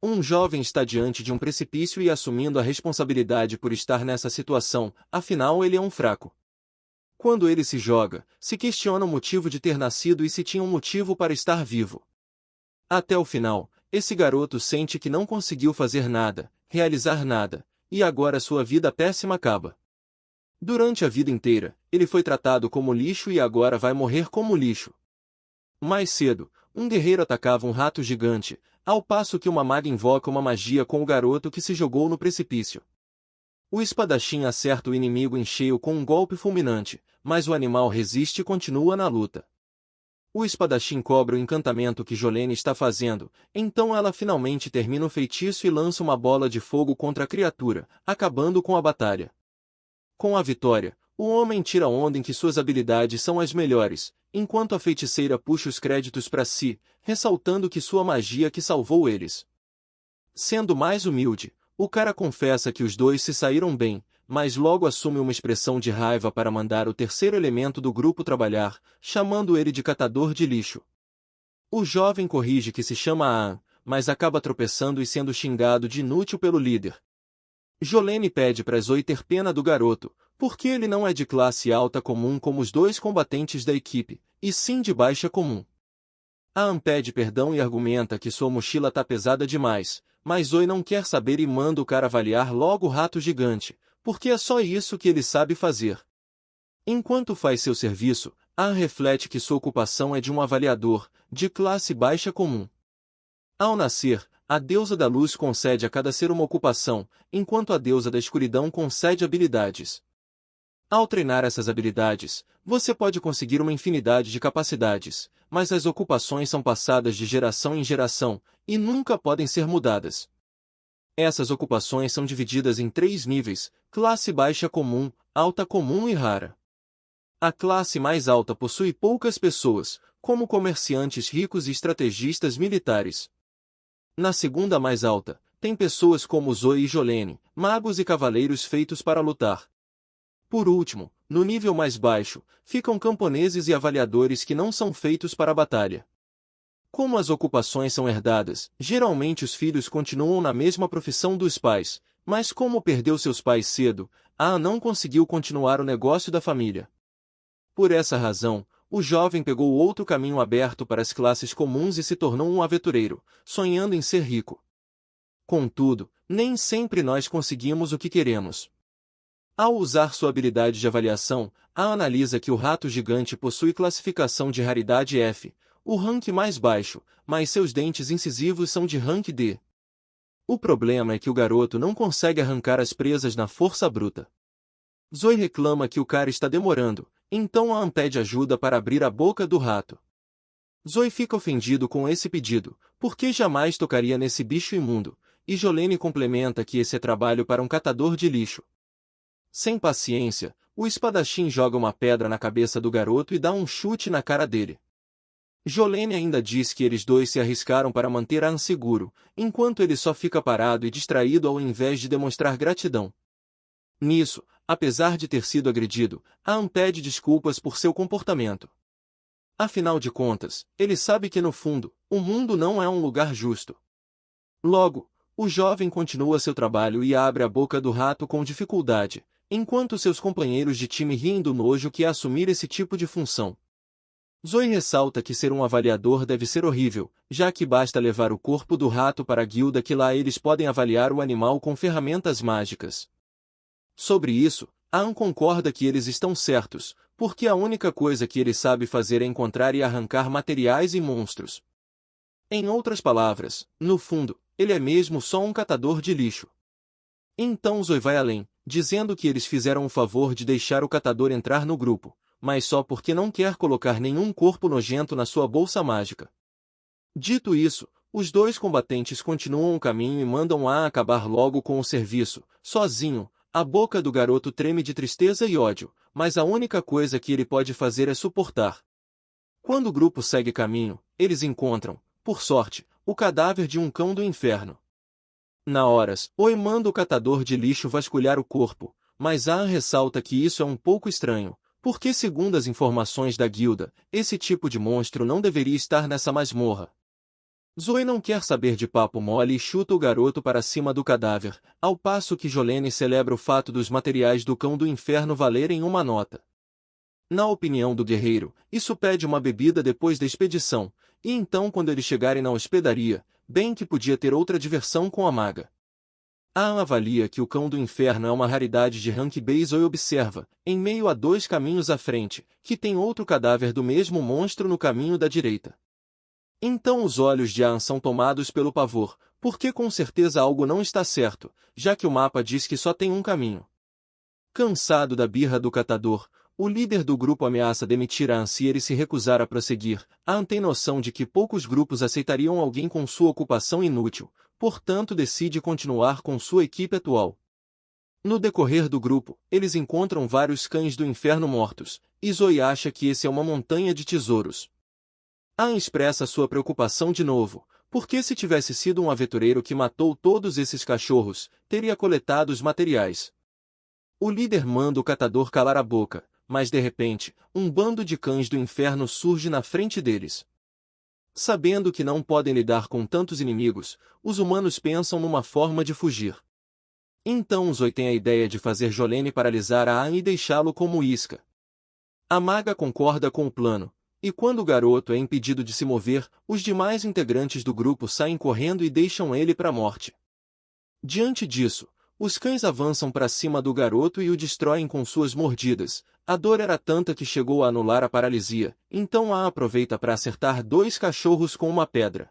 Um jovem está diante de um precipício e assumindo a responsabilidade por estar nessa situação, afinal ele é um fraco. Quando ele se joga, se questiona o motivo de ter nascido e se tinha um motivo para estar vivo. Até o final, esse garoto sente que não conseguiu fazer nada, realizar nada, e agora sua vida péssima acaba. Durante a vida inteira, ele foi tratado como lixo e agora vai morrer como lixo. Mais cedo, um guerreiro atacava um rato gigante, ao passo que uma maga invoca uma magia com o garoto que se jogou no precipício. O espadachim acerta o inimigo em cheio com um golpe fulminante, mas o animal resiste e continua na luta. O espadachim cobra o encantamento que Jolene está fazendo, então ela finalmente termina o feitiço e lança uma bola de fogo contra a criatura, acabando com a batalha. Com a vitória, o homem tira onda em que suas habilidades são as melhores, enquanto a feiticeira puxa os créditos para si, ressaltando que sua magia que salvou eles. Sendo mais humilde, o cara confessa que os dois se saíram bem, mas logo assume uma expressão de raiva para mandar o terceiro elemento do grupo trabalhar, chamando ele de catador de lixo. O jovem corrige que se chama Aan, mas acaba tropeçando e sendo xingado de inútil pelo líder. Jolene pede para Zoe ter pena do garoto, porque ele não é de classe alta comum como os dois combatentes da equipe, e sim de baixa comum. Aan pede perdão e argumenta que sua mochila tá pesada demais, mas Zoe não quer saber e manda o cara avaliar logo o rato gigante, porque é só isso que ele sabe fazer. Enquanto faz seu serviço, Aan reflete que sua ocupação é de um avaliador, de classe baixa comum. Ao nascer, a deusa da luz concede a cada ser uma ocupação, enquanto a deusa da escuridão concede habilidades. Ao treinar essas habilidades, você pode conseguir uma infinidade de capacidades, mas as ocupações são passadas de geração em geração, e nunca podem ser mudadas. Essas ocupações são divididas em 3 níveis: classe baixa comum, alta comum e rara. A classe mais alta possui poucas pessoas, como comerciantes ricos e estrategistas militares. Na segunda mais alta, tem pessoas como Zoe e Jolene, magos e cavaleiros feitos para lutar. Por último, no nível mais baixo, ficam camponeses e avaliadores que não são feitos para a batalha. Como as ocupações são herdadas, geralmente os filhos continuam na mesma profissão dos pais, mas como perdeu seus pais cedo, Aan não conseguiu continuar o negócio da família. Por essa razão, o jovem pegou outro caminho aberto para as classes comuns e se tornou um aventureiro, sonhando em ser rico. Contudo, nem sempre nós conseguimos o que queremos. Ao usar sua habilidade de avaliação, Aan analisa que o rato gigante possui classificação de raridade F, o rank mais baixo, mas seus dentes incisivos são de rank D. O problema é que o garoto não consegue arrancar as presas na força bruta. Zoe reclama que o cara está demorando, então Aan pede ajuda para abrir a boca do rato. Zoe fica ofendido com esse pedido, porque jamais tocaria nesse bicho imundo, e Jolene complementa que esse é trabalho para um catador de lixo. Sem paciência, o espadachim joga uma pedra na cabeça do garoto e dá um chute na cara dele. Jolene ainda diz que eles dois se arriscaram para manter Aan seguro, enquanto ele só fica parado e distraído ao invés de demonstrar gratidão. Nisso, apesar de ter sido agredido, Aan pede desculpas por seu comportamento. Afinal de contas, ele sabe que no fundo, o mundo não é um lugar justo. Logo, o jovem continua seu trabalho e abre a boca do rato com dificuldade, enquanto seus companheiros de time riem do nojo que é assumir esse tipo de função. Zoe ressalta que ser um avaliador deve ser horrível, já que basta levar o corpo do rato para a guilda que lá eles podem avaliar o animal com ferramentas mágicas. Sobre isso, Aan concorda que eles estão certos, porque a única coisa que ele sabe fazer é encontrar e arrancar materiais e monstros. Em outras palavras, no fundo, ele é mesmo só um catador de lixo. Então Zoe vai além, dizendo que eles fizeram o favor de deixar o catador entrar no grupo, mas só porque não quer colocar nenhum corpo nojento na sua bolsa mágica. Dito isso, os dois combatentes continuam o caminho e mandam Aan acabar logo com o serviço. Sozinho, a boca do garoto treme de tristeza e ódio, mas a única coisa que ele pode fazer é suportar. Quando o grupo segue caminho, eles encontram, por sorte, o cadáver de um cão do inferno. Na horas, Oi manda o catador de lixo vasculhar o corpo, mas Aan ressalta que isso é um pouco estranho, porque segundo as informações da guilda, esse tipo de monstro não deveria estar nessa masmorra. Zoe não quer saber de papo mole e chuta o garoto para cima do cadáver, ao passo que Jolene celebra o fato dos materiais do cão do inferno valerem uma nota. Na opinião do guerreiro, isso pede uma bebida depois da expedição, e então quando eles chegarem na hospedaria, bem que podia ter outra diversão com a maga. Anne avalia que o cão do inferno é uma raridade de rank B e Zoe observa, em meio a 2 caminhos à frente, que tem outro cadáver do mesmo monstro no caminho da direita. Então os olhos de Anne são tomados pelo pavor, porque com certeza algo não está certo, já que o mapa diz que só tem um caminho. Cansado da birra do catador, o líder do grupo ameaça demitir Anne se ele se recusar a prosseguir. Anne tem noção de que poucos grupos aceitariam alguém com sua ocupação inútil, portanto decide continuar com sua equipe atual. No decorrer do grupo, eles encontram vários cães do inferno mortos, e Zoe acha que esse é uma montanha de tesouros. Anne expressa sua preocupação de novo, porque se tivesse sido um aventureiro que matou todos esses cachorros, teria coletado os materiais. O líder manda o catador calar a boca, mas de repente, um bando de cães do inferno surge na frente deles. Sabendo que não podem lidar com tantos inimigos, os humanos pensam numa forma de fugir. Então Zoe tem a ideia de fazer Jolene paralisar a Anne e deixá-lo como isca. A maga concorda com o plano, e quando o garoto é impedido de se mover, os demais integrantes do grupo saem correndo e deixam ele para a morte. Diante disso, os cães avançam para cima do garoto e o destroem com suas mordidas. A dor era tanta que chegou a anular a paralisia, então Anne aproveita para acertar 2 cachorros com uma pedra.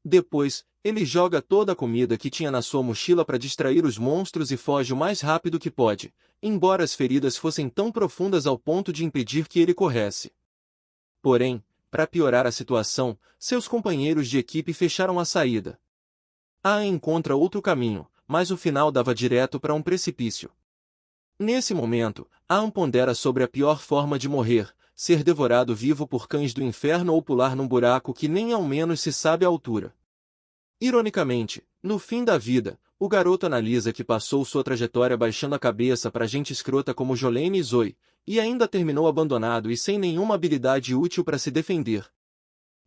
Depois, ele joga toda a comida que tinha na sua mochila para distrair os monstros e foge o mais rápido que pode, embora as feridas fossem tão profundas ao ponto de impedir que ele corresse. Porém, para piorar a situação, seus companheiros de equipe fecharam a saída. Anne encontra outro caminho, mas o final dava direto para um precipício. Nesse momento, Anne pondera sobre a pior forma de morrer, ser devorado vivo por cães do inferno ou pular num buraco que nem ao menos se sabe a altura. Ironicamente, no fim da vida, o garoto analisa que passou sua trajetória baixando a cabeça para gente escrota como Jolene e Zoe, e ainda terminou abandonado e sem nenhuma habilidade útil para se defender.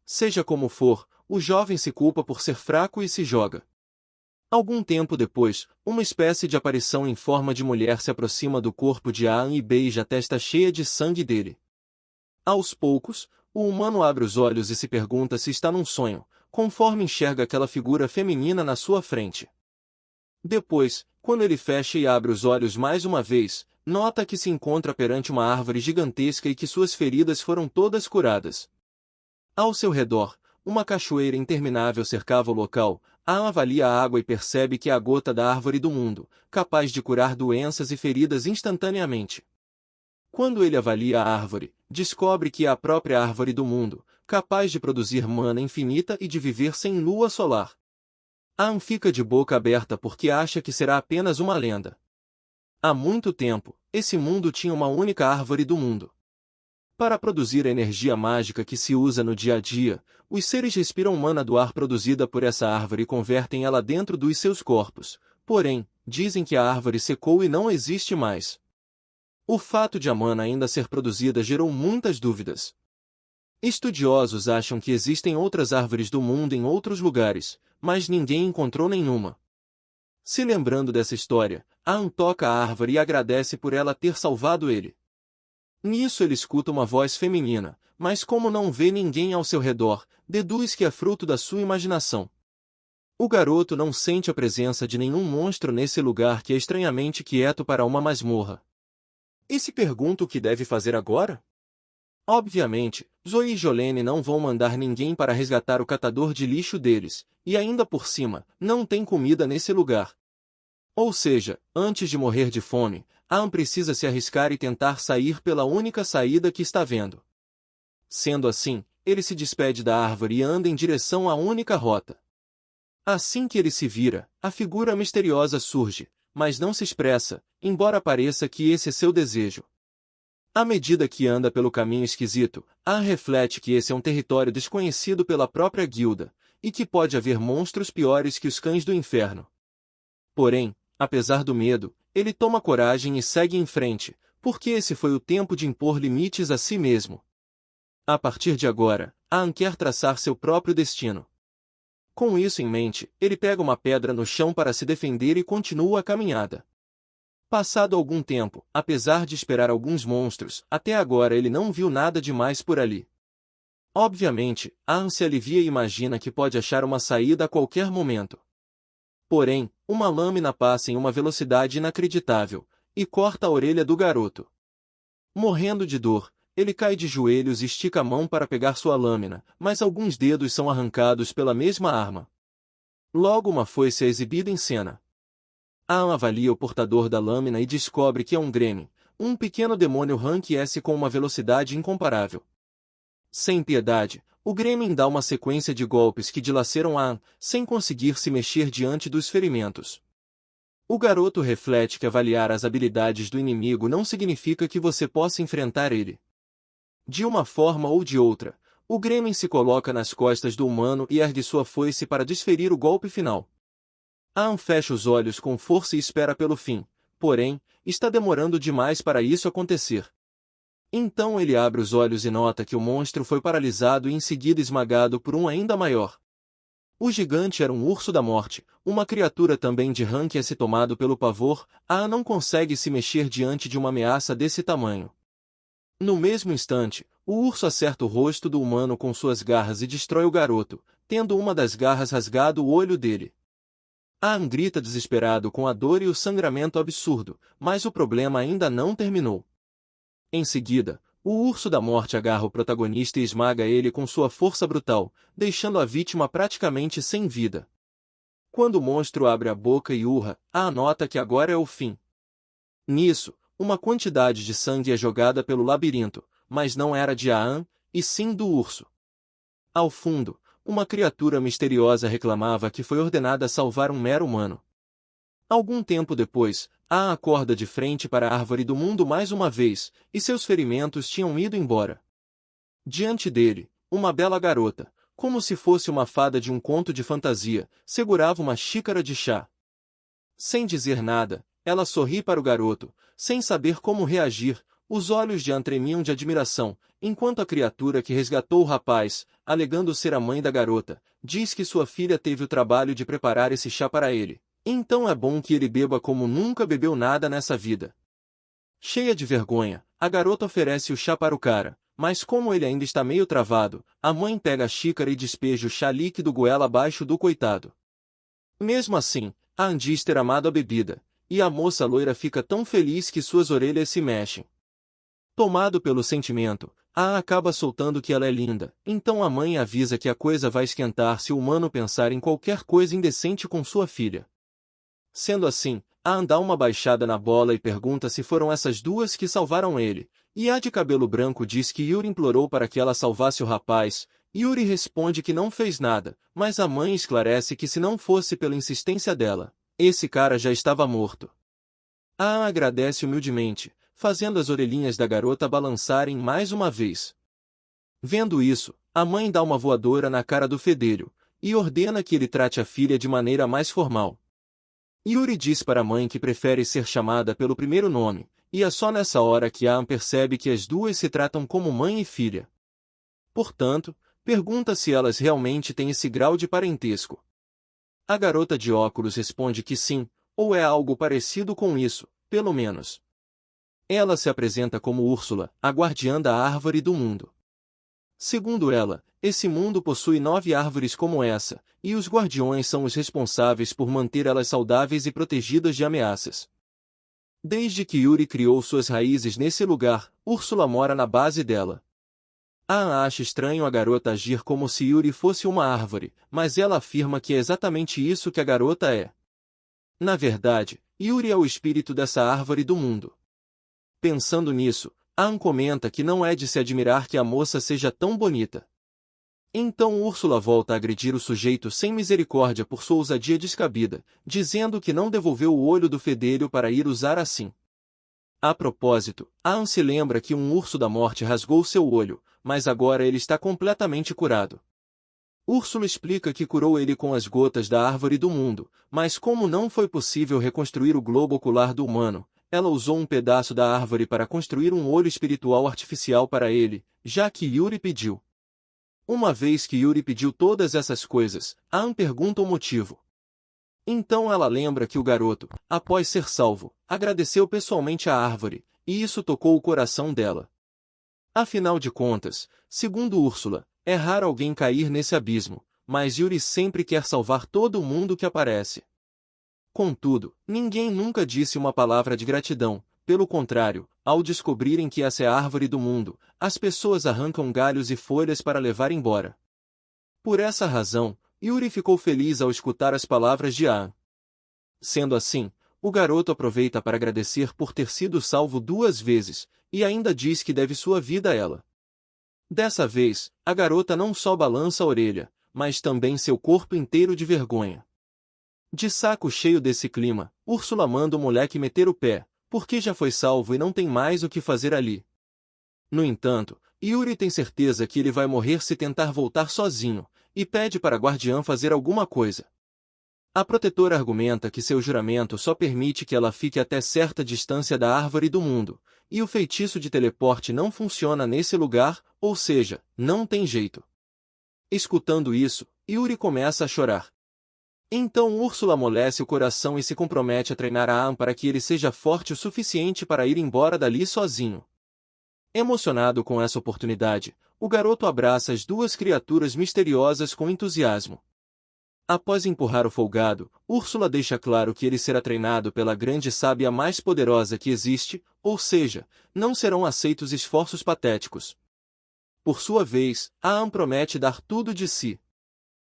Seja como for, o jovem se culpa por ser fraco e se joga. Algum tempo depois, uma espécie de aparição em forma de mulher se aproxima do corpo de Anne e beija a testa cheia de sangue dele. Aos poucos, o humano abre os olhos e se pergunta se está num sonho, conforme enxerga aquela figura feminina na sua frente. Depois, quando ele fecha e abre os olhos mais uma vez, nota que se encontra perante uma árvore gigantesca e que suas feridas foram todas curadas. Ao seu redor, uma cachoeira interminável cercava o local. Anne avalia a água e percebe que é a gota da árvore do mundo, capaz de curar doenças e feridas instantaneamente. Quando ele avalia a árvore, descobre que é a própria árvore do mundo, capaz de produzir mana infinita e de viver sem lua solar. Anne fica de boca aberta porque acha que será apenas uma lenda. Há muito tempo, esse mundo tinha uma única árvore do mundo. Para produzir a energia mágica que se usa no dia a dia, os seres respiram mana do ar produzida por essa árvore e convertem ela dentro dos seus corpos. Porém, dizem que a árvore secou e não existe mais. O fato de a mana ainda ser produzida gerou muitas dúvidas. Estudiosos acham que existem outras árvores do mundo em outros lugares, mas ninguém encontrou nenhuma. Se lembrando dessa história, Anne toca a árvore e agradece por ela ter salvado ele. Nisso ele escuta uma voz feminina, mas como não vê ninguém ao seu redor, deduz que é fruto da sua imaginação. O garoto não sente a presença de nenhum monstro nesse lugar que é estranhamente quieto para uma masmorra. E se pergunta o que deve fazer agora? Obviamente, Zoe e Jolene não vão mandar ninguém para resgatar o catador de lixo deles, e ainda por cima, não tem comida nesse lugar. Ou seja, antes de morrer de fome, Anne precisa se arriscar e tentar sair pela única saída que está vendo. Sendo assim, ele se despede da árvore e anda em direção à única rota. Assim que ele se vira, a figura misteriosa surge, mas não se expressa, embora pareça que esse é seu desejo. À medida que anda pelo caminho esquisito, Anne reflete que esse é um território desconhecido pela própria guilda, e que pode haver monstros piores que os cães do inferno. Porém, apesar do medo, ele toma coragem e segue em frente, porque esse foi o tempo de impor limites a si mesmo. A partir de agora, Anne quer traçar seu próprio destino. Com isso em mente, ele pega uma pedra no chão para se defender e continua a caminhada. Passado algum tempo, apesar de esperar alguns monstros, até agora ele não viu nada demais por ali. Obviamente, Aang se alivia e imagina que pode achar uma saída a qualquer momento. Porém, uma lâmina passa em uma velocidade inacreditável, e corta a orelha do garoto. Morrendo de dor, ele cai de joelhos e estica a mão para pegar sua lâmina, mas alguns dedos são arrancados pela mesma arma. Logo uma foice é exibida em cena. Aang avalia o portador da lâmina e descobre que é um Gremlin, um pequeno demônio Rank S com uma velocidade incomparável. Sem piedade, o Gremlin dá uma sequência de golpes que dilaceram Aang, sem conseguir se mexer diante dos ferimentos. O garoto reflete que avaliar as habilidades do inimigo não significa que você possa enfrentar ele. De uma forma ou de outra, o Gremlin se coloca nas costas do humano e ergue sua foice para desferir o golpe final. Aang fecha os olhos com força e espera pelo fim, porém, está demorando demais para isso acontecer. Então ele abre os olhos e nota que o monstro foi paralisado e em seguida esmagado por um ainda maior. O gigante era um urso da morte, uma criatura também de rank S. Tomado pelo pavor, Aang não consegue se mexer diante de uma ameaça desse tamanho. No mesmo instante, o urso acerta o rosto do humano com suas garras e destrói o garoto, tendo uma das garras rasgado o olho dele. Aang grita desesperado com a dor e o sangramento absurdo, mas o problema ainda não terminou. Em seguida, o urso da morte agarra o protagonista e esmaga ele com sua força brutal, deixando a vítima praticamente sem vida. Quando o monstro abre a boca e urra, Aang nota que agora é o fim. Nisso, uma quantidade de sangue é jogada pelo labirinto, mas não era de Aang, e sim do urso. Ao fundo, uma criatura misteriosa reclamava que foi ordenada a salvar um mero humano. Algum tempo depois, Aang acorda de frente para a árvore do mundo mais uma vez, e seus ferimentos tinham ido embora. Diante dele, uma bela garota, como se fosse uma fada de um conto de fantasia, segurava uma xícara de chá. Sem dizer nada, ela sorri para o garoto, sem saber como reagir, os olhos de Aang tremiam de admiração, enquanto a criatura que resgatou o rapaz, alegando ser a mãe da garota, diz que sua filha teve o trabalho de preparar esse chá para ele. Então é bom que ele beba como nunca bebeu nada nessa vida. Cheia de vergonha, a garota oferece o chá para o cara, mas como ele ainda está meio travado, a mãe pega a xícara e despeja o chá líquido goela abaixo do coitado. Mesmo assim, Aang diz ter amado a bebida, e a moça loira fica tão feliz que suas orelhas se mexem. Tomado pelo sentimento, Aang acaba soltando que ela é linda, então a mãe avisa que a coisa vai esquentar se o humano pensar em qualquer coisa indecente com sua filha. Sendo assim, Aang dá uma baixada na bola e pergunta se foram essas duas que salvaram ele, e a de cabelo branco diz que Yuri implorou para que ela salvasse o rapaz. Yuri responde que não fez nada, mas a mãe esclarece que se não fosse pela insistência dela, esse cara já estava morto. Aang agradece humildemente, fazendo as orelhinhas da garota balançarem mais uma vez. Vendo isso, a mãe dá uma voadora na cara do fedelho, e ordena que ele trate a filha de maneira mais formal. Yuri diz para a mãe que prefere ser chamada pelo primeiro nome, e é só nessa hora que Aang percebe que as duas se tratam como mãe e filha. Portanto, pergunta se elas realmente têm esse grau de parentesco. A garota de óculos responde que sim, ou é algo parecido com isso, pelo menos. Ela se apresenta como Úrsula, a guardiã da árvore do mundo. Segundo ela, esse mundo possui 9 árvores como essa, e os guardiões são os responsáveis por manter elas saudáveis e protegidas de ameaças. Desde que Yuri criou suas raízes nesse lugar, Úrsula mora na base dela. Aang acha estranho a garota agir como se Yuri fosse uma árvore, mas ela afirma que é exatamente isso que a garota é. Na verdade, Yuri é o espírito dessa árvore do mundo. Pensando nisso, Aang comenta que não é de se admirar que a moça seja tão bonita. Então Úrsula volta a agredir o sujeito sem misericórdia por sua ousadia descabida, dizendo que não devolveu o olho do fedelho para ir usar assim. A propósito, Aang se lembra que um urso da morte rasgou seu olho, mas agora ele está completamente curado. Úrsula explica que curou ele com as gotas da árvore do mundo, mas como não foi possível reconstruir o globo ocular do humano, ela usou um pedaço da árvore para construir um olho espiritual artificial para ele, já que Yuri pediu. Uma vez que Yuri pediu todas essas coisas, Anne pergunta o motivo. Então ela lembra que o garoto, após ser salvo, agradeceu pessoalmente à árvore, e isso tocou o coração dela. Afinal de contas, segundo Úrsula, é raro alguém cair nesse abismo, mas Yuri sempre quer salvar todo mundo que aparece. Contudo, ninguém nunca disse uma palavra de gratidão. Pelo contrário, ao descobrirem que essa é a árvore do mundo, as pessoas arrancam galhos e folhas para levar embora. Por essa razão, Yuri ficou feliz ao escutar as palavras de Anne. Sendo assim, o garoto aproveita para agradecer por ter sido salvo 2 vezes, e ainda diz que deve sua vida a ela. Dessa vez, a garota não só balança a orelha, mas também seu corpo inteiro de vergonha. De saco cheio desse clima, Úrsula manda o moleque meter o pé, porque já foi salvo e não tem mais o que fazer ali. No entanto, Yuri tem certeza que ele vai morrer se tentar voltar sozinho, e pede para a guardiã fazer alguma coisa. A protetora argumenta que seu juramento só permite que ela fique até certa distância da árvore do mundo, e o feitiço de teleporte não funciona nesse lugar, ou seja, não tem jeito. Escutando isso, Yuri começa a chorar. Então Úrsula amolece o coração e se compromete a treinar a Anne para que ele seja forte o suficiente para ir embora dali sozinho. Emocionado com essa oportunidade, o garoto abraça as duas criaturas misteriosas com entusiasmo. Após empurrar o folgado, Úrsula deixa claro que ele será treinado pela grande sábia mais poderosa que existe, ou seja, não serão aceitos esforços patéticos. Por sua vez, a Anne promete dar tudo de si.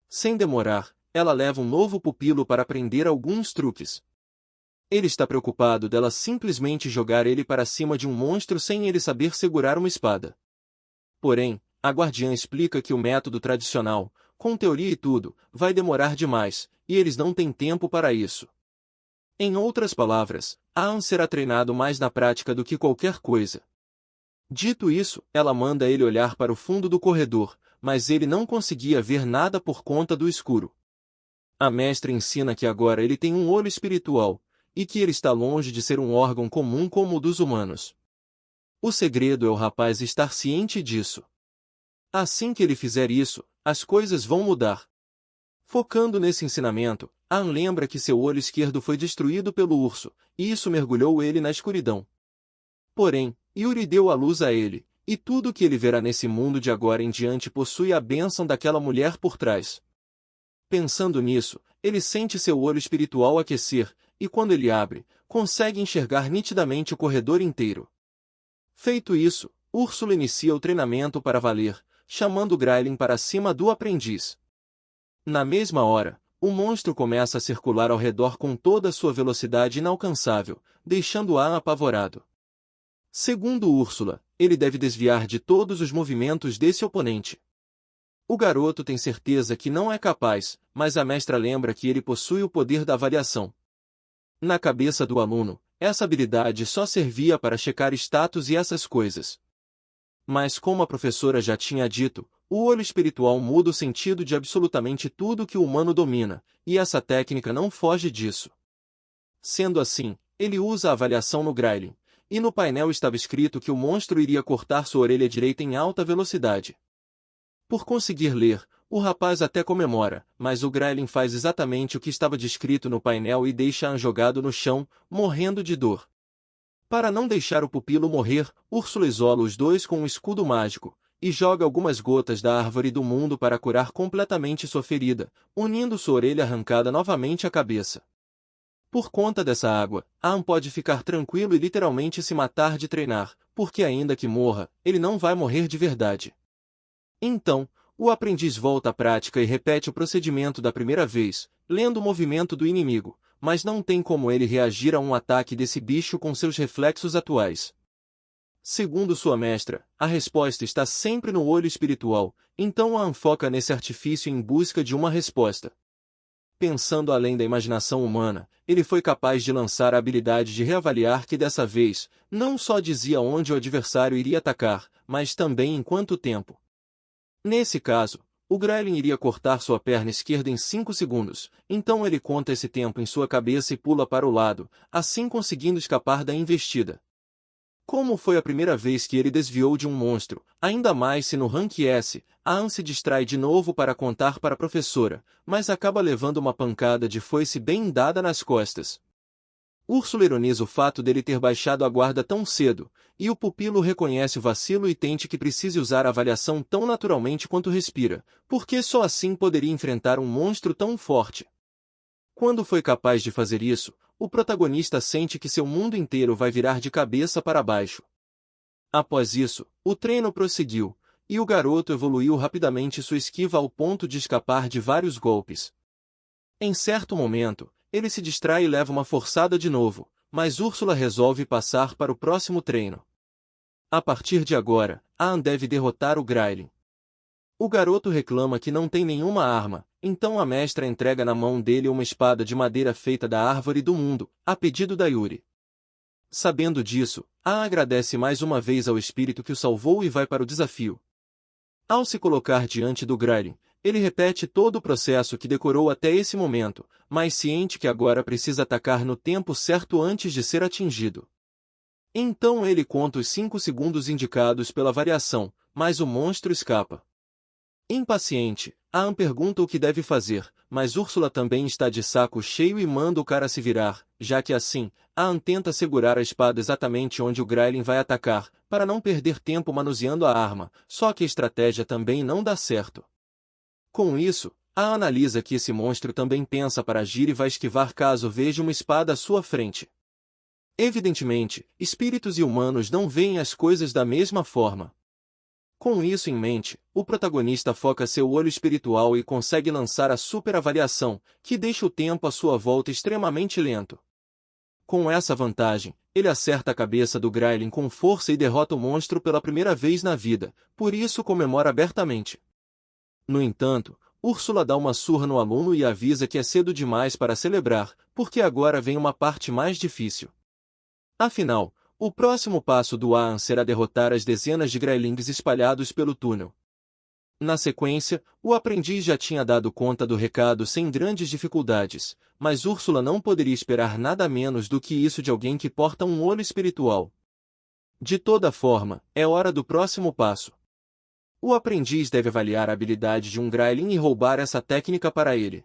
Sem demorar, ela leva um novo pupilo para aprender alguns truques. Ele está preocupado dela simplesmente jogar ele para cima de um monstro sem ele saber segurar uma espada. Porém, a guardiã explica que o método tradicional, com teoria e tudo, vai demorar demais, e eles não têm tempo para isso. Em outras palavras, Anne será treinado mais na prática do que qualquer coisa. Dito isso, ela manda ele olhar para o fundo do corredor, mas ele não conseguia ver nada por conta do escuro. A mestra ensina que agora ele tem um olho espiritual, e que ele está longe de ser um órgão comum como o dos humanos. O segredo é o rapaz estar ciente disso. Assim que ele fizer isso, as coisas vão mudar. Focando nesse ensinamento, Anne lembra que seu olho esquerdo foi destruído pelo urso, e isso mergulhou ele na escuridão. Porém, Yuri deu a luz a ele, e tudo o que ele verá nesse mundo de agora em diante possui a bênção daquela mulher por trás. Pensando nisso, ele sente seu olho espiritual aquecer, e quando ele abre, consegue enxergar nitidamente o corredor inteiro. Feito isso, Úrsula inicia o treinamento para valer, chamando Graelin para cima do aprendiz. Na mesma hora, o monstro começa a circular ao redor com toda a sua velocidade inalcançável, deixando-a apavorado. Segundo Úrsula, ele deve desviar de todos os movimentos desse oponente. O garoto tem certeza que não é capaz, mas a mestra lembra que ele possui o poder da avaliação. Na cabeça do aluno, essa habilidade só servia para checar status e essas coisas. Mas como a professora já tinha dito, o olho espiritual muda o sentido de absolutamente tudo que o humano domina, e essa técnica não foge disso. Sendo assim, ele usa a avaliação no Graelin, e no painel estava escrito que o monstro iria cortar sua orelha direita em alta velocidade. Por conseguir ler, o rapaz até comemora, mas o Graelin faz exatamente o que estava descrito no painel e deixa Anne jogado no chão, morrendo de dor. Para não deixar o pupilo morrer, Úrsula isola os dois com um escudo mágico, e joga algumas gotas da árvore do mundo para curar completamente sua ferida, unindo sua orelha arrancada novamente à cabeça. Por conta dessa água, Anne pode ficar tranquilo e literalmente se matar de treinar, porque ainda que morra, ele não vai morrer de verdade. Então, o aprendiz volta à prática e repete o procedimento da primeira vez, lendo o movimento do inimigo, mas não tem como ele reagir a um ataque desse bicho com seus reflexos atuais. Segundo sua mestra, a resposta está sempre no olho espiritual, então Anne foca nesse artifício em busca de uma resposta. Pensando além da imaginação humana, ele foi capaz de lançar a habilidade de reavaliar que dessa vez, não só dizia onde o adversário iria atacar, mas também em quanto tempo. Nesse caso, o Graelin iria cortar sua perna esquerda em 5 segundos, então ele conta esse tempo em sua cabeça e pula para o lado, assim conseguindo escapar da investida. Como foi a primeira vez que ele desviou de um monstro, ainda mais se no rank S, Aang se distrai de novo para contar para a professora, mas acaba levando uma pancada de foice bem dada nas costas. Úrsula ironiza o fato dele ter baixado a guarda tão cedo, e o pupilo reconhece o vacilo e tente que precise usar a avaliação tão naturalmente quanto respira, porque só assim poderia enfrentar um monstro tão forte. Quando foi capaz de fazer isso, o protagonista sente que seu mundo inteiro vai virar de cabeça para baixo. Após isso, o treino prosseguiu, e o garoto evoluiu rapidamente sua esquiva ao ponto de escapar de vários golpes. Em certo momento, ele se distrai e leva uma forçada de novo, mas Úrsula resolve passar para o próximo treino. A partir de agora, Aang deve derrotar o Grayling. O garoto reclama que não tem nenhuma arma, então a mestra entrega na mão dele uma espada de madeira feita da árvore do mundo, a pedido da Yuri. Sabendo disso, Aang agradece mais uma vez ao espírito que o salvou e vai para o desafio. Ao se colocar diante do Grayling, ele repete todo o processo que decorou até esse momento, mas ciente que agora precisa atacar no tempo certo antes de ser atingido. Então ele conta os 5 segundos indicados pela variação, mas o monstro escapa. Impaciente, Aang pergunta o que deve fazer, mas Úrsula também está de saco cheio e manda o cara se virar, já que assim, Aang tenta segurar a espada exatamente onde o Grayling vai atacar, para não perder tempo manuseando a arma, só que a estratégia também não dá certo. Com isso, Aang analisa que esse monstro também pensa para agir e vai esquivar caso veja uma espada à sua frente. Evidentemente, espíritos e humanos não veem as coisas da mesma forma. Com isso em mente, o protagonista foca seu olho espiritual e consegue lançar a superavaliação, que deixa o tempo à sua volta extremamente lento. Com essa vantagem, ele acerta a cabeça do Grayling com força e derrota o monstro pela primeira vez na vida, por isso comemora abertamente. No entanto, Úrsula dá uma surra no aluno e avisa que é cedo demais para celebrar, porque agora vem uma parte mais difícil. Afinal, o próximo passo do Aang será derrotar as dezenas de Graylings espalhados pelo túnel. Na sequência, o aprendiz já tinha dado conta do recado sem grandes dificuldades, mas Úrsula não poderia esperar nada menos do que isso de alguém que porta um olho espiritual. De toda forma, é hora do próximo passo. O aprendiz deve avaliar a habilidade de um Grayling e roubar essa técnica para ele.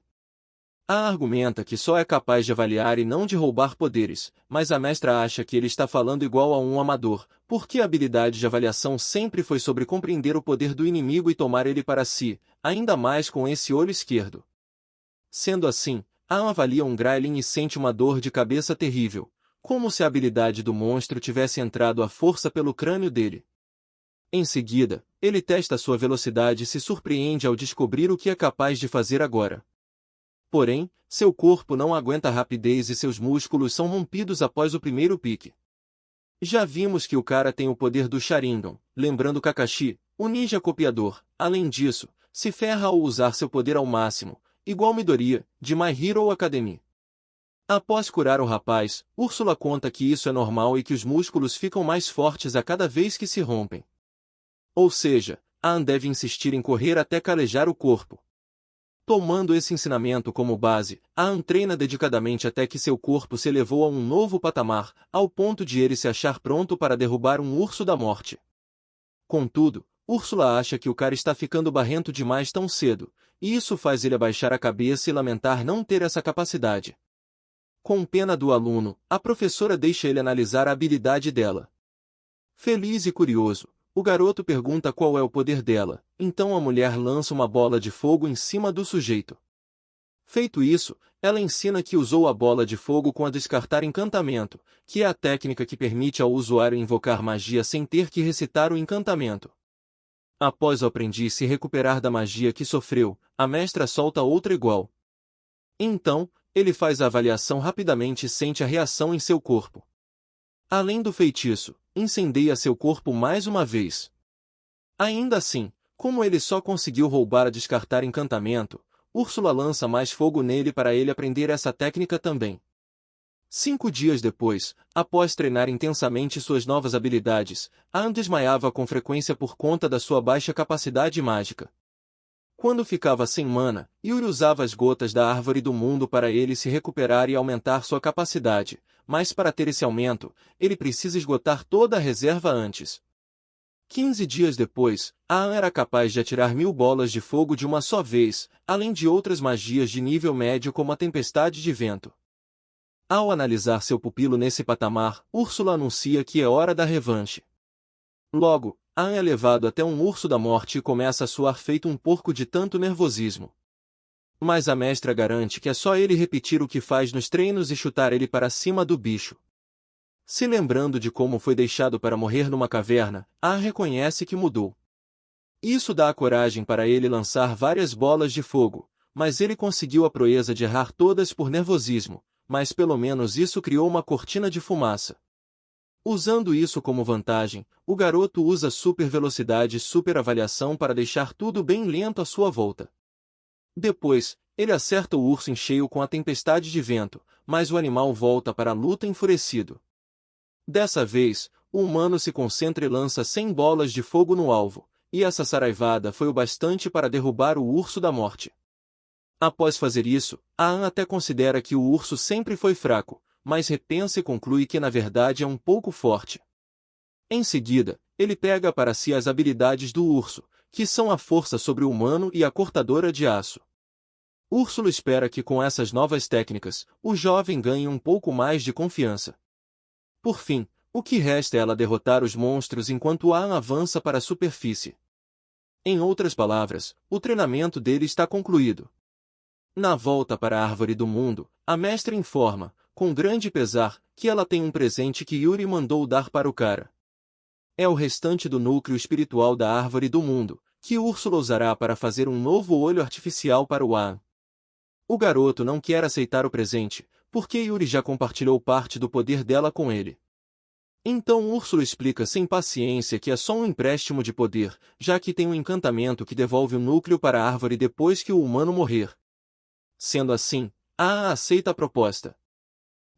A argumenta que só é capaz de avaliar e não de roubar poderes, mas a mestra acha que ele está falando igual a um amador, porque a habilidade de avaliação sempre foi sobre compreender o poder do inimigo e tomar ele para si, ainda mais com esse olho esquerdo. Sendo assim, Aang avalia um Grayling e sente uma dor de cabeça terrível, como se a habilidade do monstro tivesse entrado à força pelo crânio dele. Em seguida, ele testa sua velocidade e se surpreende ao descobrir o que é capaz de fazer agora. Porém, seu corpo não aguenta a rapidez e seus músculos são rompidos após o primeiro pique. Já vimos que o cara tem o poder do Sharingan, lembrando Kakashi, o ninja copiador. Além disso, se ferra ao usar seu poder ao máximo, igual Midoriya, de My Hero Academia. Após curar o rapaz, Úrsula conta que isso é normal e que os músculos ficam mais fortes a cada vez que se rompem. Ou seja, Aang deve insistir em correr até calejar o corpo. Tomando esse ensinamento como base, Aang treina dedicadamente até que seu corpo se elevou a um novo patamar, ao ponto de ele se achar pronto para derrubar um urso da morte. Contudo, Úrsula acha que o cara está ficando barrento demais tão cedo, e isso faz ele abaixar a cabeça e lamentar não ter essa capacidade. Com pena do aluno, a professora deixa ele analisar a habilidade dela. Feliz e curioso, o garoto pergunta qual é o poder dela, então a mulher lança uma bola de fogo em cima do sujeito. Feito isso, ela ensina que usou a bola de fogo com a descartar encantamento, que é a técnica que permite ao usuário invocar magia sem ter que recitar o encantamento. Após o aprendiz se recuperar da magia que sofreu, a mestra solta outra igual. Então, ele faz a avaliação rapidamente e sente a reação em seu corpo. Além do feitiço, incendeia seu corpo mais uma vez. Ainda assim, como ele só conseguiu roubar a descartar encantamento, Úrsula lança mais fogo nele para ele aprender essa técnica também. 5 dias depois, após treinar intensamente suas novas habilidades, Aang desmaiava com frequência por conta da sua baixa capacidade mágica. Quando ficava sem mana, Yuri usava as gotas da árvore do mundo para ele se recuperar e aumentar sua capacidade, mas para ter esse aumento, ele precisa esgotar toda a reserva antes. 15 dias depois, Aang era capaz de atirar 1000 bolas de fogo de uma só vez, além de outras magias de nível médio como a tempestade de vento. Ao analisar seu pupilo nesse patamar, Úrsula anuncia que é hora da revanche. Logo, Aang é levado até um urso da morte e começa a suar feito um porco de tanto nervosismo. Mas a mestra garante que é só ele repetir o que faz nos treinos e chutar ele para cima do bicho. Se lembrando de como foi deixado para morrer numa caverna, Aang reconhece que mudou. Isso dá a coragem para ele lançar várias bolas de fogo, mas ele conseguiu a proeza de errar todas por nervosismo, mas pelo menos isso criou uma cortina de fumaça. Usando isso como vantagem, o garoto usa super velocidade e super avaliação para deixar tudo bem lento à sua volta. Depois, ele acerta o urso em cheio com a tempestade de vento, mas o animal volta para a luta enfurecido. Dessa vez, o humano se concentra e lança 100 bolas de fogo no alvo, e essa saraivada foi o bastante para derrubar o urso da morte. Após fazer isso, Aang até considera que o urso sempre foi fraco, mas repensa e conclui que na verdade é um pouco forte. Em seguida, ele pega para si as habilidades do urso, que são a força sobre-humano e a cortadora de aço. Úrsula espera que com essas novas técnicas, o jovem ganhe um pouco mais de confiança. Por fim, o que resta é ela derrotar os monstros enquanto Aang avança para a superfície. Em outras palavras, o treinamento dele está concluído. Na volta para a Árvore do Mundo, a mestra informa, com grande pesar, que ela tem um presente que Yuri mandou dar para o cara. É o restante do núcleo espiritual da Árvore do Mundo, que Úrsula usará para fazer um novo olho artificial para o Aang. O garoto não quer aceitar o presente, porque Yuri já compartilhou parte do poder dela com ele. Então Úrsula explica sem paciência que é só um empréstimo de poder, já que tem um encantamento que devolve o núcleo para a árvore depois que o humano morrer. Sendo assim, Aang aceita a proposta.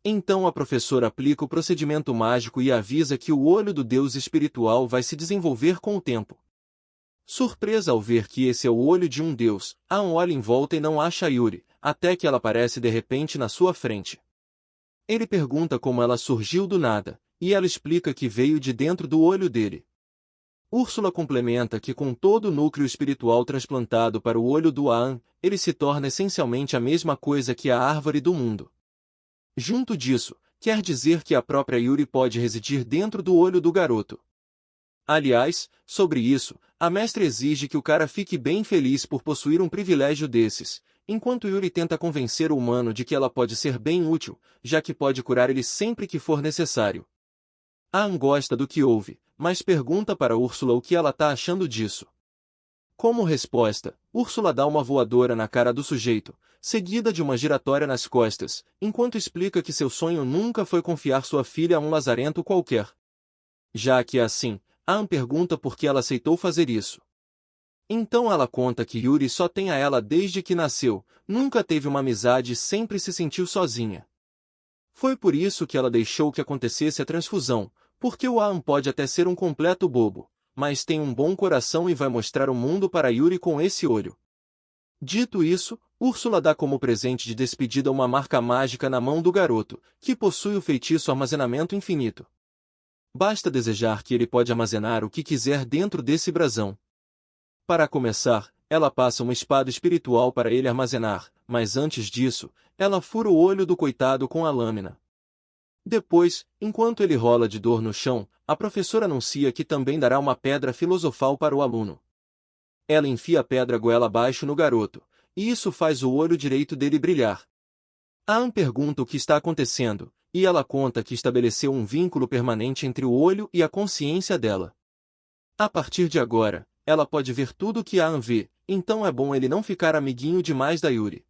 Então a professora aplica o procedimento mágico e avisa que o olho do deus espiritual vai se desenvolver com o tempo. Surpresa ao ver que esse é o olho de um deus, Aang olha em volta e não acha Yuri, até que ela aparece de repente na sua frente. Ele pergunta como ela surgiu do nada, e ela explica que veio de dentro do olho dele. Úrsula complementa que com todo o núcleo espiritual transplantado para o olho do Aang, ele se torna essencialmente a mesma coisa que a árvore do mundo. Junto disso, quer dizer que a própria Yuri pode residir dentro do olho do garoto. Aliás, sobre isso, a mestra exige que o cara fique bem feliz por possuir um privilégio desses, enquanto Yuri tenta convencer o humano de que ela pode ser bem útil, já que pode curar ele sempre que for necessário. Aang gosta do que ouve, mas pergunta para Úrsula o que ela tá achando disso. Como resposta, Úrsula dá uma voadora na cara do sujeito, seguida de uma giratória nas costas, enquanto explica que seu sonho nunca foi confiar sua filha a um lazarento qualquer. Já que é assim, Aang pergunta por que ela aceitou fazer isso. Então ela conta que Yuri só tem a ela desde que nasceu, nunca teve uma amizade e sempre se sentiu sozinha. Foi por isso que ela deixou que acontecesse a transfusão, porque o Aang pode até ser um completo bobo, mas tem um bom coração e vai mostrar o mundo para Yuri com esse olho. Dito isso, Úrsula dá como presente de despedida uma marca mágica na mão do garoto, que possui o feitiço Armazenamento Infinito. Basta desejar que ele pode armazenar o que quiser dentro desse brasão. Para começar, ela passa uma espada espiritual para ele armazenar, mas antes disso, ela fura o olho do coitado com a lâmina. Depois, enquanto ele rola de dor no chão, a professora anuncia que também dará uma pedra filosofal para o aluno. Ela enfia a pedra goela abaixo no garoto, e isso faz o olho direito dele brilhar. Aang pergunta o que está acontecendo, e ela conta que estabeleceu um vínculo permanente entre o olho e a consciência dela. A partir de agora, ela pode ver tudo o que Aang vê, então é bom ele não ficar amiguinho demais da Yuri.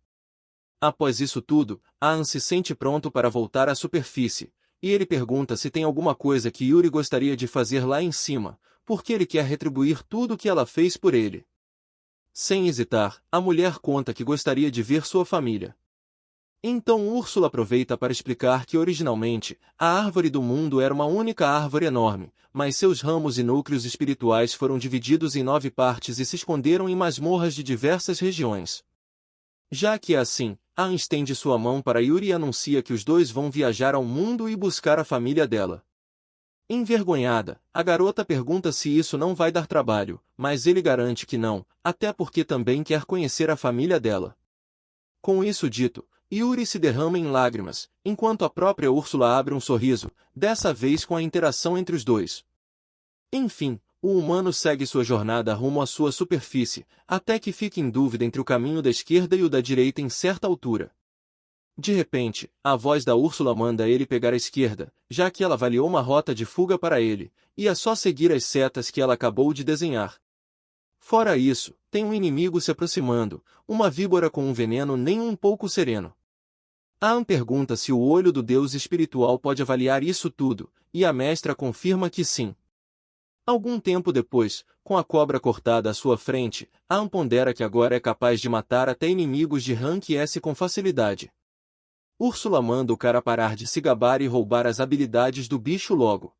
Após isso tudo, Aang se sente pronto para voltar à superfície, e ele pergunta se tem alguma coisa que Yuri gostaria de fazer lá em cima, porque ele quer retribuir tudo o que ela fez por ele. Sem hesitar, a mulher conta que gostaria de ver sua família. Então Úrsula aproveita para explicar que originalmente, a Árvore do Mundo era uma única árvore enorme, mas seus ramos e núcleos espirituais foram divididos em 9 partes e se esconderam em masmorras de diversas regiões. Já que é assim, Anne estende sua mão para Yuri e anuncia que os dois vão viajar ao mundo e buscar a família dela. Envergonhada, a garota pergunta se isso não vai dar trabalho, mas ele garante que não, até porque também quer conhecer a família dela. Com isso dito, Yuri se derrama em lágrimas, enquanto a própria Úrsula abre um sorriso, dessa vez com a interação entre os dois. Enfim, o humano segue sua jornada rumo à sua superfície, até que fica em dúvida entre o caminho da esquerda e o da direita em certa altura. De repente, a voz da Úrsula manda ele pegar a esquerda, já que ela avaliou uma rota de fuga para ele, e é só seguir as setas que ela acabou de desenhar. Fora isso, tem um inimigo se aproximando, uma víbora com um veneno nem um pouco sereno. Anne pergunta se o olho do deus espiritual pode avaliar isso tudo, e a mestra confirma que sim. Algum tempo depois, com a cobra cortada à sua frente, Anne pondera que agora é capaz de matar até inimigos de rank S com facilidade. Úrsula manda o cara parar de se gabar e roubar as habilidades do bicho logo.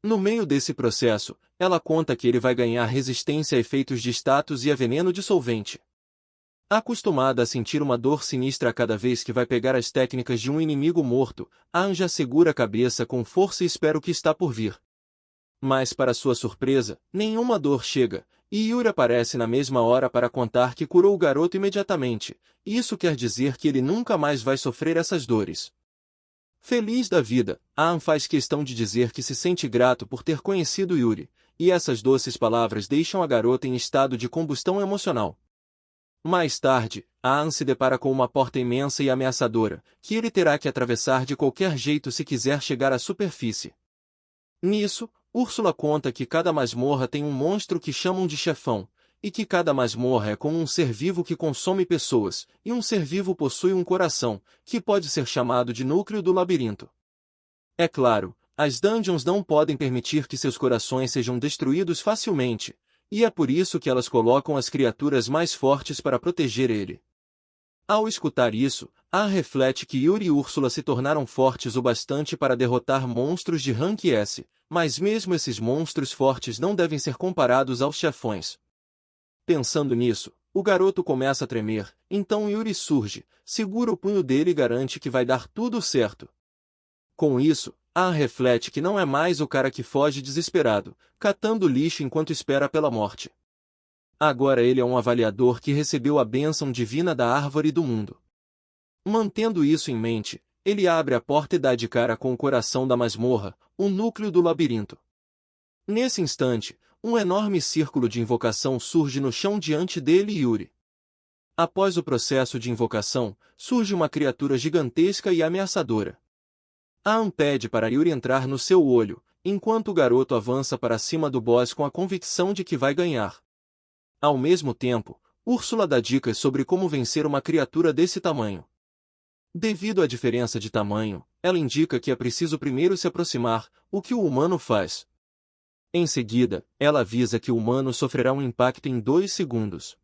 No meio desse processo, ela conta que ele vai ganhar resistência a efeitos de status e a veneno dissolvente. Acostumada a sentir uma dor sinistra a cada vez que vai pegar as técnicas de um inimigo morto, Anne já segura a cabeça com força e espera o que está por vir. Mas para sua surpresa, nenhuma dor chega, e Yuri aparece na mesma hora para contar que curou o garoto imediatamente. Isso quer dizer que ele nunca mais vai sofrer essas dores. Feliz da vida, Anne faz questão de dizer que se sente grato por ter conhecido Yuri, e essas doces palavras deixam a garota em estado de combustão emocional. Mais tarde, Anne se depara com uma porta imensa e ameaçadora, que ele terá que atravessar de qualquer jeito se quiser chegar à superfície. Nisso, Úrsula conta que cada masmorra tem um monstro que chamam de chefão, e que cada masmorra é como um ser vivo que consome pessoas, e um ser vivo possui um coração, que pode ser chamado de núcleo do labirinto. É claro, as dungeons não podem permitir que seus corações sejam destruídos facilmente, e é por isso que elas colocam as criaturas mais fortes para proteger ele. Ao escutar isso, Anne reflete que Yuri e Úrsula se tornaram fortes o bastante para derrotar monstros de rank S, mas mesmo esses monstros fortes não devem ser comparados aos chefões. Pensando nisso, o garoto começa a tremer, então Yuri surge, segura o punho dele e garante que vai dar tudo certo. Com isso, Anne reflete que não é mais o cara que foge desesperado, catando lixo enquanto espera pela morte. Agora ele é um avaliador que recebeu a bênção divina da árvore do mundo. Mantendo isso em mente, ele abre a porta e dá de cara com o coração da masmorra, o núcleo do labirinto. Nesse instante, um enorme círculo de invocação surge no chão diante dele e Yuri. Após o processo de invocação, surge uma criatura gigantesca e ameaçadora. Anne pede para Yuri entrar no seu olho, enquanto o garoto avança para cima do boss com a convicção de que vai ganhar. Ao mesmo tempo, Úrsula dá dicas sobre como vencer uma criatura desse tamanho. Devido à diferença de tamanho, ela indica que é preciso primeiro se aproximar, o que o humano faz. Em seguida, ela avisa que o humano sofrerá um impacto em 2 segundos.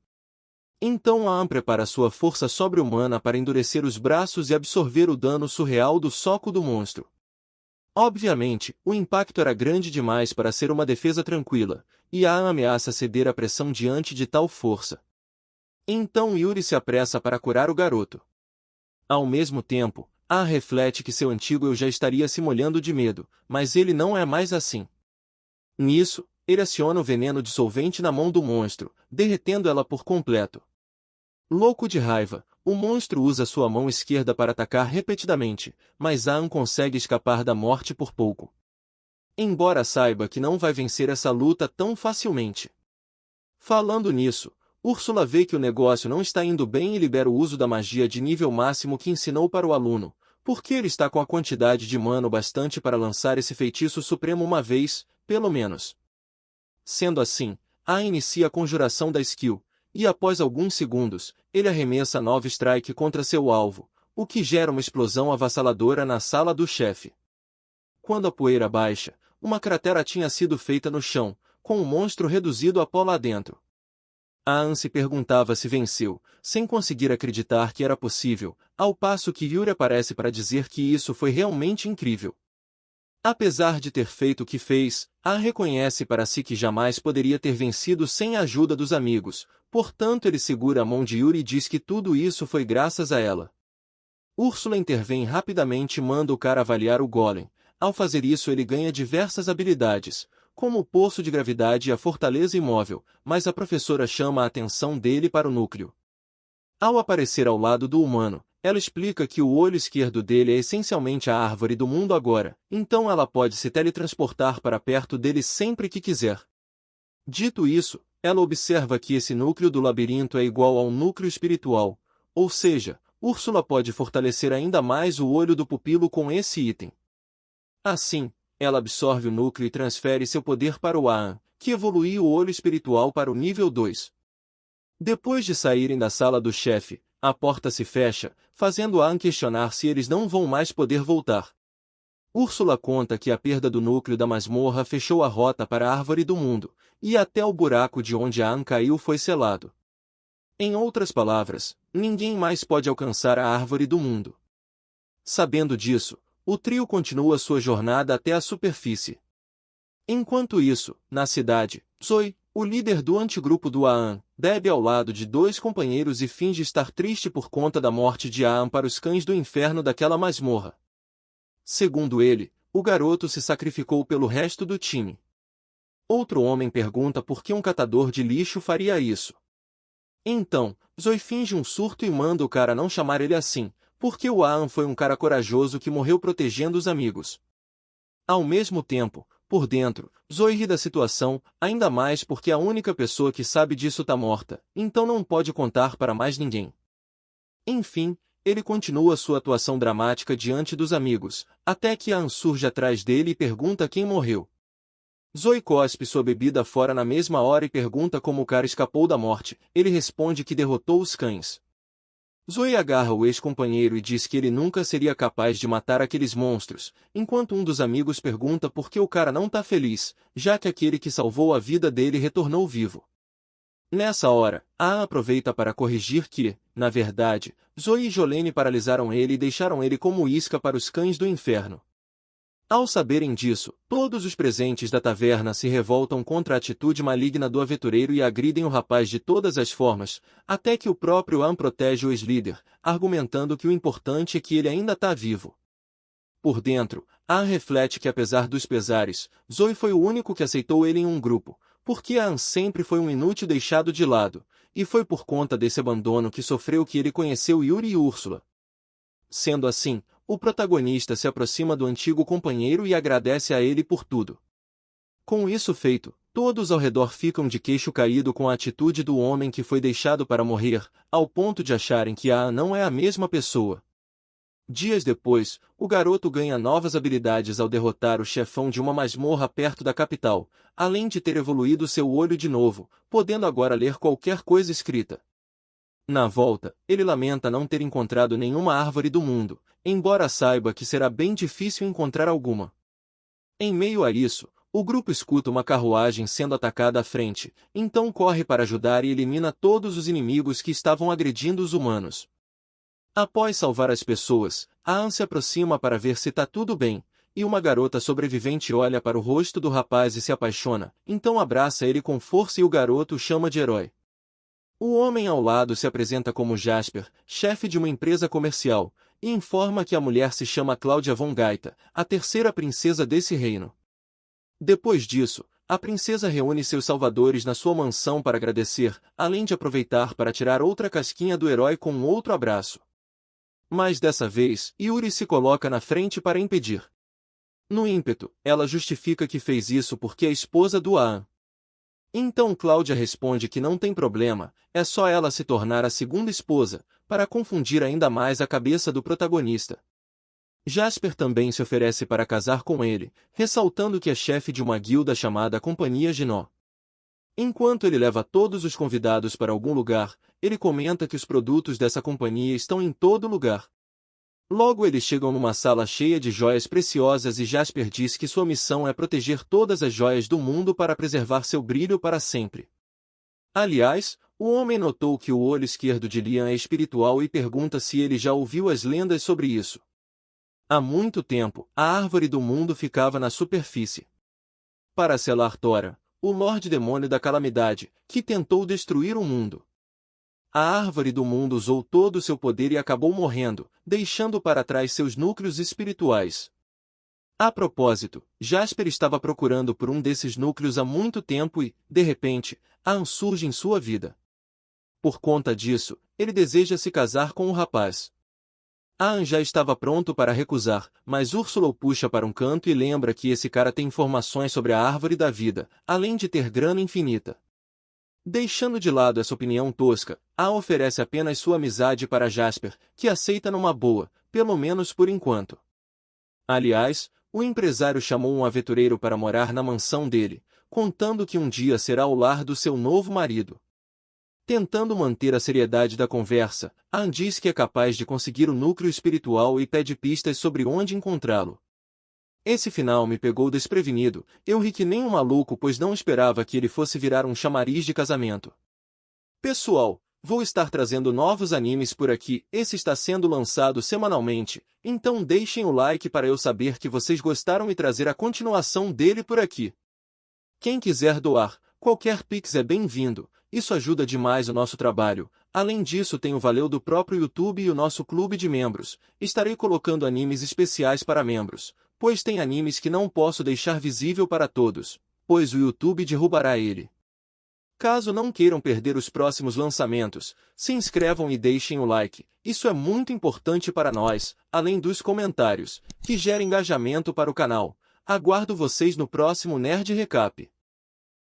Então Anne prepara sua força sobre-humana para endurecer os braços e absorver o dano surreal do soco do monstro. Obviamente, o impacto era grande demais para ser uma defesa tranquila, e Anne ameaça ceder à pressão diante de tal força. Então Yuri se apressa para curar o garoto. Ao mesmo tempo, Anne reflete que seu antigo eu já estaria se molhando de medo, mas ele não é mais assim. Nisso, ele aciona o veneno dissolvente na mão do monstro, derretendo ela por completo. Louco de raiva, o monstro usa sua mão esquerda para atacar repetidamente, mas Anne consegue escapar da morte por pouco. Embora saiba que não vai vencer essa luta tão facilmente. Falando nisso, Úrsula vê que o negócio não está indo bem e libera o uso da magia de nível máximo que ensinou para o aluno, porque ele está com a quantidade de mana bastante para lançar esse feitiço supremo uma vez, pelo menos. Sendo assim, Anne inicia a conjuração da skill, e após alguns segundos, ele arremessa Nova Strike contra seu alvo, o que gera uma explosão avassaladora na sala do chefe. Quando a poeira baixa, uma cratera tinha sido feita no chão, com o monstro reduzido a pó lá dentro. Anne se perguntava se venceu, sem conseguir acreditar que era possível, ao passo que Yuri aparece para dizer que isso foi realmente incrível. Apesar de ter feito o que fez, Anne reconhece para si que jamais poderia ter vencido sem a ajuda dos amigos, Portanto, ele segura a mão de Yuri e diz que tudo isso foi graças a ela. Úrsula intervém rapidamente e manda o cara avaliar o golem. Ao fazer isso, ele ganha diversas habilidades, como o poço de gravidade e a fortaleza imóvel, mas a professora chama a atenção dele para o núcleo. Ao aparecer ao lado do humano, ela explica que o olho esquerdo dele é essencialmente a árvore do mundo agora, então ela pode se teletransportar para perto dele sempre que quiser. Dito isso, ela observa que esse núcleo do labirinto é igual ao núcleo espiritual, ou seja, Úrsula pode fortalecer ainda mais o olho do pupilo com esse item. Assim, ela absorve o núcleo e transfere seu poder para o Aan, que evoluiu o olho espiritual para o nível 2. Depois de saírem da sala do chefe, a porta se fecha, fazendo Aan questionar se eles não vão mais poder voltar. Úrsula conta que a perda do núcleo da masmorra fechou a rota para a árvore do mundo, e até o buraco de onde Aan caiu foi selado. Em outras palavras, ninguém mais pode alcançar a árvore do mundo. Sabendo disso, o trio continua sua jornada até a superfície. Enquanto isso, na cidade, Zoe, o líder do antigrupo do Aan, bebe ao lado de dois companheiros e finge estar triste por conta da morte de Aan para os cães do inferno daquela masmorra. Segundo ele, o garoto se sacrificou pelo resto do time. Outro homem pergunta por que um catador de lixo faria isso. Então, Zoe finge um surto e manda o cara não chamar ele assim, porque o Aan foi um cara corajoso que morreu protegendo os amigos. Ao mesmo tempo, por dentro, Zoe ri da situação, ainda mais porque a única pessoa que sabe disso tá morta, então não pode contar para mais ninguém. Enfim, ele continua sua atuação dramática diante dos amigos, até que Aan surge atrás dele e pergunta quem morreu. Zoe cospe sua bebida fora na mesma hora e pergunta como o cara escapou da morte. Ele responde que derrotou os cães. Zoe agarra o ex-companheiro e diz que ele nunca seria capaz de matar aqueles monstros, enquanto um dos amigos pergunta por que o cara não tá feliz, já que aquele que salvou a vida dele retornou vivo. Nessa hora, Aan aproveita para corrigir que, na verdade, Zoe e Jolene paralisaram ele e deixaram ele como isca para os cães do inferno. Ao saberem disso, todos os presentes da taverna se revoltam contra a atitude maligna do aventureiro e agridem o rapaz de todas as formas, até que o próprio Aan protege o ex-líder, argumentando que o importante é que ele ainda está vivo. Por dentro, Aan reflete que apesar dos pesares, Zoe foi o único que aceitou ele em um grupo, porque Aan sempre foi um inútil deixado de lado, e foi por conta desse abandono que sofreu que ele conheceu Yuri e Úrsula. Sendo assim, o protagonista se aproxima do antigo companheiro e agradece a ele por tudo. Com isso feito, todos ao redor ficam de queixo caído com a atitude do homem que foi deixado para morrer, ao ponto de acharem que Aan não é a mesma pessoa. Dias depois, o garoto ganha novas habilidades ao derrotar o chefão de uma masmorra perto da capital, além de ter evoluído seu olho de novo, podendo agora ler qualquer coisa escrita. Na volta, ele lamenta não ter encontrado nenhuma árvore do mundo, embora saiba que será bem difícil encontrar alguma. Em meio a isso, o grupo escuta uma carruagem sendo atacada à frente, então corre para ajudar e elimina todos os inimigos que estavam agredindo os humanos. Após salvar as pessoas, Aan se aproxima para ver se tá tudo bem, e uma garota sobrevivente olha para o rosto do rapaz e se apaixona, então abraça ele com força e o garoto o chama de herói. O homem ao lado se apresenta como Jasper, chefe de uma empresa comercial, e informa que a mulher se chama Cláudia von Gaeta, a terceira princesa desse reino. Depois disso, a princesa reúne seus salvadores na sua mansão para agradecer, além de aproveitar para tirar outra casquinha do herói com um outro abraço. Mas dessa vez, Yuri se coloca na frente para impedir. No ímpeto, ela justifica que fez isso porque é esposa do Aan. Então Cláudia responde que não tem problema, é só ela se tornar a segunda esposa, para confundir ainda mais a cabeça do protagonista. Jasper também se oferece para casar com ele, ressaltando que é chefe de uma guilda chamada Companhia Ginó. Enquanto ele leva todos os convidados para algum lugar, ele comenta que os produtos dessa companhia estão em todo lugar. Logo eles chegam numa sala cheia de joias preciosas e Jasper diz que sua missão é proteger todas as joias do mundo para preservar seu brilho para sempre. Aliás, o homem notou que o olho esquerdo de Liam é espiritual e pergunta se ele já ouviu as lendas sobre isso. Há muito tempo, a árvore do mundo ficava na superfície. Para selar Tora, o Lorde Demônio da Calamidade, que tentou destruir o mundo. A árvore do mundo usou todo o seu poder e acabou morrendo, deixando para trás seus núcleos espirituais. A propósito, Jasper estava procurando por um desses núcleos há muito tempo e, de repente, Anne surge em sua vida. Por conta disso, ele deseja se casar com o rapaz. Anne já estava pronto para recusar, mas Úrsula o puxa para um canto e lembra que esse cara tem informações sobre a árvore da vida, além de ter grana infinita. Deixando de lado essa opinião tosca, Anne oferece apenas sua amizade para Jasper, que aceita numa boa, pelo menos por enquanto. Aliás, o empresário chamou um aventureiro para morar na mansão dele, contando que um dia será o lar do seu novo marido. Tentando manter a seriedade da conversa, Anne diz que é capaz de conseguir o núcleo espiritual e pede pistas sobre onde encontrá-lo. Esse final me pegou desprevenido, eu ri que nem um maluco pois não esperava que ele fosse virar um chamariz de casamento. Pessoal, vou estar trazendo novos animes por aqui, esse está sendo lançado semanalmente, então deixem o like para eu saber que vocês gostaram e trazer a continuação dele por aqui. Quem quiser doar, qualquer pix é bem-vindo. Isso ajuda demais o nosso trabalho. Além disso tem o valeu do próprio YouTube e o nosso clube de membros. Estarei colocando animes especiais para membros, pois tem animes que não posso deixar visível para todos, pois o YouTube derrubará ele. Caso não queiram perder os próximos lançamentos, se inscrevam e deixem o like. Isso é muito importante para nós, além dos comentários, que gera engajamento para o canal. Aguardo vocês no próximo Nerd Recap.